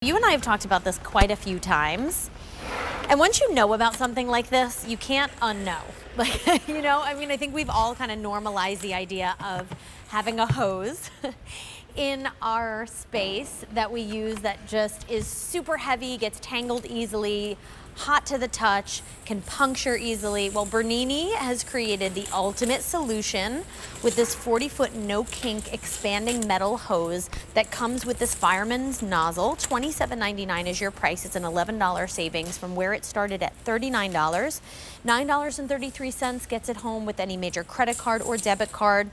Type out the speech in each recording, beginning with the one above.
You and I have talked about this quite a few times. And once you know about something like this, you can't unknow. Like, you know, I mean, I think we've all kind of normalized the idea of having a hose in our space that we use that just is super heavy, gets tangled easily, hot to the touch, can puncture easily. Well, Bernini has created the ultimate solution with this 40-foot no-kink expanding metal hose that comes with this fireman's nozzle. $27.99 is your price. It's an $11 savings from where it started at $39. $9.33 gets it home with any major credit card or debit card.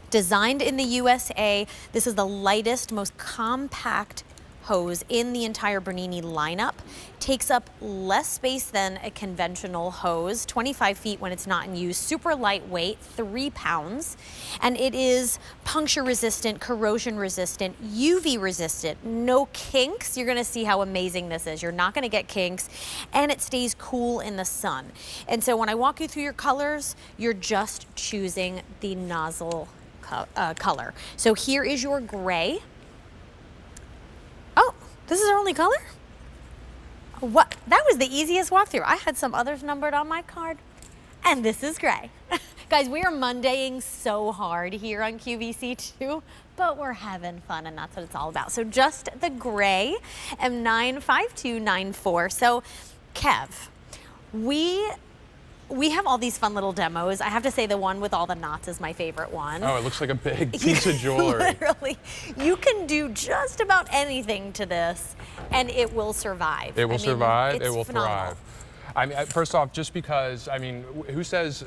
Designed in the USA, this is the lightest, most compact hose in the entire Bernini lineup. Takes up less space than a conventional hose, 25 feet when it's not in use, super lightweight, 3 pounds. And it is puncture resistant, corrosion resistant, UV resistant, no kinks. You're gonna see how amazing this is. You're not gonna get kinks, and it stays cool in the sun. And so when I walk you through your colors, you're just choosing the nozzle color. So here is your gray. Oh, this is our only color? What? That was the easiest walkthrough. I had some others numbered on my card, and this is gray. Guys, we are Mondaying so hard here on QVC2, but we're having fun, and that's what it's all about. So just the gray, M95294. So, Kev, we have all these fun little demos. I have to say the one with all the knots is my favorite one. Oh, it looks like a big piece of jewelry. Literally. You can do just about anything to this and it will survive. It will survive, it will phenomenal. thrive. I mean, first off, just because, I mean, who says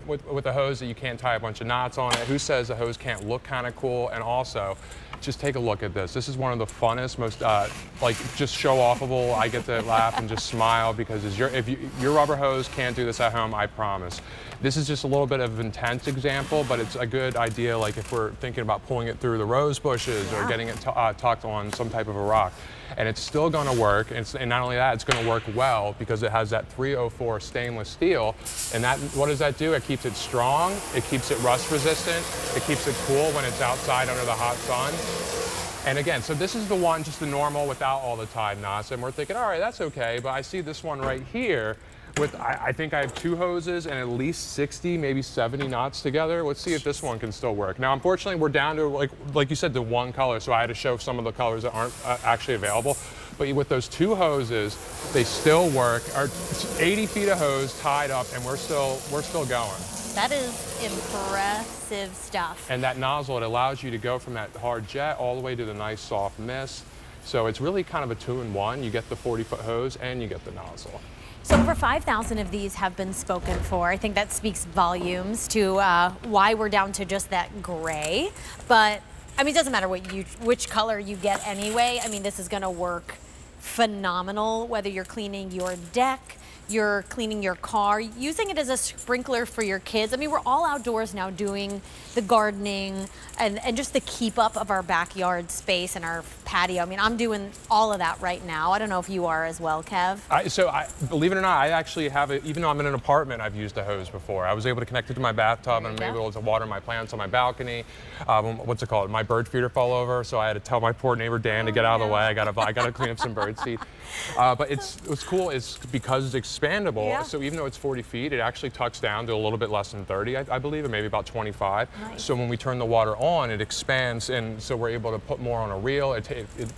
with a hose that you can't tie a bunch of knots on it? Who says a hose can't look kind of cool? And also, just take a look at this. This is one of the funnest, most like just show-offable. I get to laugh and just smile because if your rubber hose can't do this at home, I promise. This is just a little bit of an intense example, but it's a good idea. Like if we're thinking about pulling it through the rose bushes or getting it tucked on some type of a rock, and it's still going to work. And not only that, it's going to work well because it has that 304 stainless steel. And that, what does that do? It keeps it strong. It keeps it rust resistant. It keeps it cool when it's outside under the hot sun. And again, so this is the one, just the normal without all the tied knots. And we're thinking, all right, that's okay. But I see this one right here with, I think I have 2 hoses and at least 60, maybe 70 knots together. Let's see if this one can still work. Now, unfortunately, we're down to, like you said, the one color. So I had to show some of the colors that aren't actually available. But with those 2 hoses, they still work. Our 80 feet of hose tied up, and we're still going. That is impressive stuff. And that nozzle, it allows you to go from that hard jet all the way to the nice soft mist. So it's really kind of a 2-in-1. You get the 40-foot hose and you get the nozzle. So over 5,000 of these have been spoken for. I think that speaks volumes to why we're down to just that gray. But I mean, it doesn't matter which color you get anyway. I mean, this is going to work phenomenal, whether you're cleaning your deck, you're cleaning your car, using it as a sprinkler for your kids. I mean, we're all outdoors now doing the gardening and just the keep up of our backyard space and our patio. I mean, I'm doing all of that right now. I don't know if you are as well, Kev. Believe it or not, I actually have it, even though I'm in an apartment, I've used a hose before. I was able to connect it to my bathtub and I'm able to water my plants on my balcony. What's it called? My bird feeder fell over, so I had to tell my poor neighbor Dan to get out of the way. I gotta clean up some bird seed. But what's cool is because it's expandable, so even though it's 40 feet, it actually tucks down to a little bit less than 30, I believe, or maybe about 25. Nice. So when we turn the water on, it expands, and so we're able to put more on a reel. It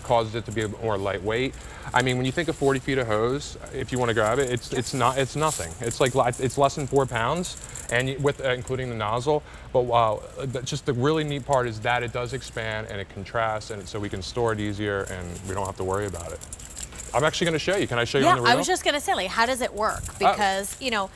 causes it to be more lightweight. I mean, when you think of 40 feet of hose, if you want to grab it, it's nothing. It's like it's less than 4 pounds, and including the nozzle. But just the really neat part is that it does expand and it contrasts, and so we can store it easier, and we don't have to worry about it. I'm actually going to show you. Can I show you on the reel? I was just going to say, like, how does it work? Because, you know,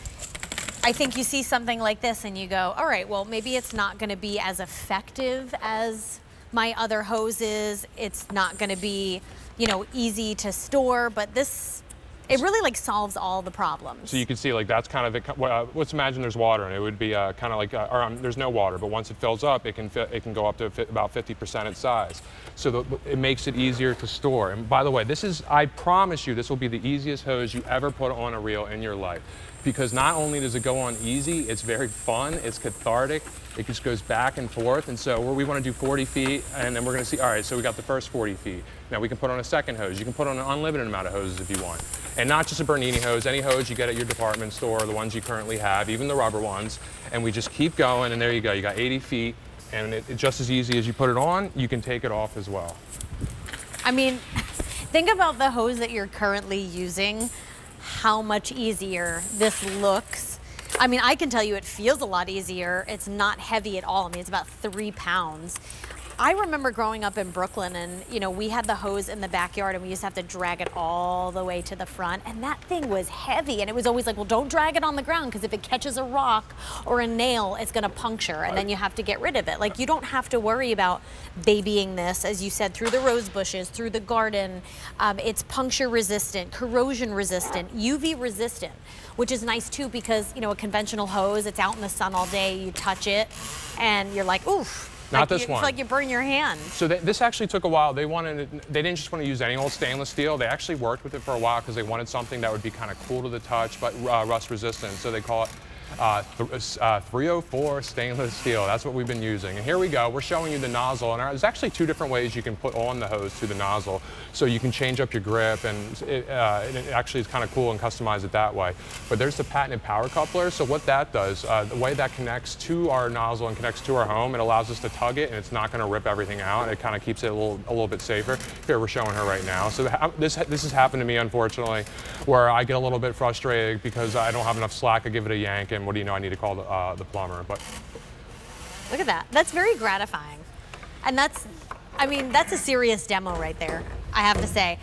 I think you see something like this and you go, all right, well, maybe it's not going to be as effective as my other hoses. It's not going to be, you know, easy to store, but this, it really like solves all the problems. So you can see like that's kind of it. Let's imagine there's water and it would be kind of like, there's no water, but once it fills up, it can go up to about 50% its size. So it makes it easier to store. And by the way, I promise you, this will be the easiest hose you ever put on a reel in your life. because not only does it go on easy, it's very fun, it's cathartic, it just goes back and forth. And so we want to do 40 feet, and then we're going to see, all right, so we got the first 40 feet. Now we can put on a second hose. You can put on an unlimited amount of hoses if you want. And not just a Bernini hose, any hose you get at your department store, the ones you currently have, even the rubber ones. And we just keep going, and there you go. You got 80 feet, and it's just as easy as you put it on, you can take it off as well. I mean, think about the hose that you're currently using, how much easier this looks. I mean, I can tell you it feels a lot easier. It's not heavy at all. I mean, it's about 3 pounds. I remember growing up in Brooklyn, and you know, we had the hose in the backyard and we used to have to drag it all the way to the front, and that thing was heavy, and it was always like, well, don't drag it on the ground because if it catches a rock or a nail, it's gonna puncture, and then you have to get rid of it. Like, you don't have to worry about babying this, as you said, through the rose bushes, through the garden. It's puncture resistant, corrosion resistant, UV resistant, which is nice too, because you know, a conventional hose, it's out in the sun all day, you touch it and you're like, oof. Not this one. It's like you burn your hand. So this actually took a while. They didn't just want to use any old stainless steel. They actually worked with it for a while because they wanted something that would be kind of cool to the touch, but rust resistant. So they call it 304 stainless steel. That's what we've been using. And here we go. We're showing you the nozzle. And there's actually 2 different ways you can put on the hose to the nozzle. So you can change up your grip, and it actually is kind of cool and customize it that way. But there's the patented power coupler. So what that does, the way that connects to our nozzle and connects to our home, it allows us to tug it, and it's not going to rip everything out. It kind of keeps it a little bit safer. Here, we're showing her right now. So this has happened to me, unfortunately, where I get a little bit frustrated because I don't have enough slack. I give it a yank, and what do you know, I need to call the plumber. But look at that. That's very gratifying. And that's a serious demo right there, I have to say.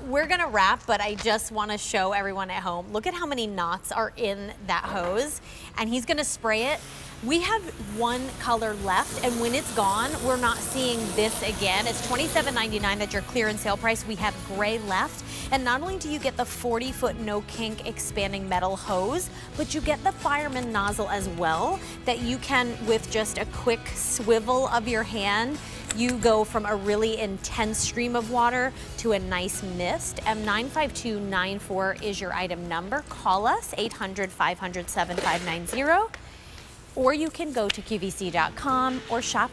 We're gonna wrap, but I just wanna show everyone at home, look at how many knots are in that hose, and he's gonna spray it. We have 1 color left, and when it's gone, we're not seeing this again. It's $27.99, that's your clearance sale price. We have gray left, and not only do you get the 40-foot no-kink expanding metal hose, but you get the fireman nozzle as well, that you can, with just a quick swivel of your hand, you go from a really intense stream of water to a nice mist. M95294 is your item number. Call us, 800-500-7590. Or you can go to QVC.com or shop at